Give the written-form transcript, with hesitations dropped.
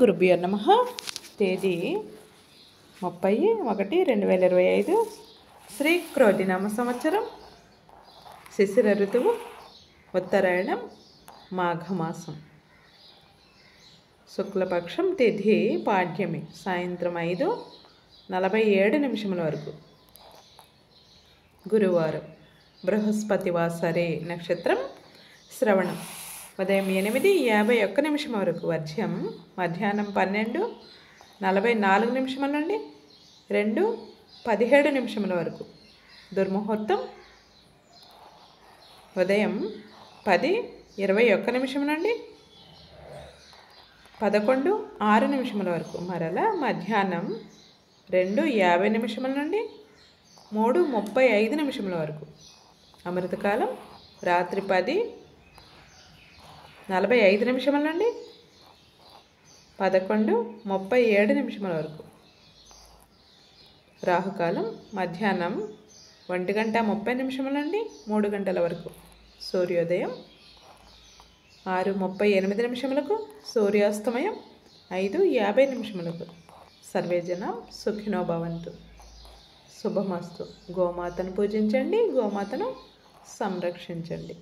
గురుభ్యో నమః. తేదీ 30/1/2025. శ్రీ క్రోధినామ సంవత్సరం, శిశిర ఋతువు, ఉత్తరాయణం, మాఘమాసం, శుక్లపక్షం, తిథి పాడ్యమి, సాయంత్రం 5:47 వరకు. గురువారం, బృహస్పతివాసరే, నక్షత్రం శ్రవణం, ఉదయం 8:51 వరకు. వర్జ్యం మధ్యాహ్నం 12:44 నుండి 2:17 వరకు. దుర్ముహూర్తం ఉదయం 10:21 నుండి 11:06 వరకు. మరలా మధ్యాహ్నం 2:50 నుండి 3:35 వరకు. అమృతకాలం రాత్రి 10:45 నుండి 11:37 వరకు. రాహుకాలం మధ్యాహ్నం 1:30 నుండి 3 గంటల వరకు. సూర్యోదయం 6:38, సూర్యాస్తమయం 5:50. సర్వే జనం సుఖినో భవంతు. శుభమస్తు. గోమాతను పూజించండి, గోమాతను సంరక్షించండి.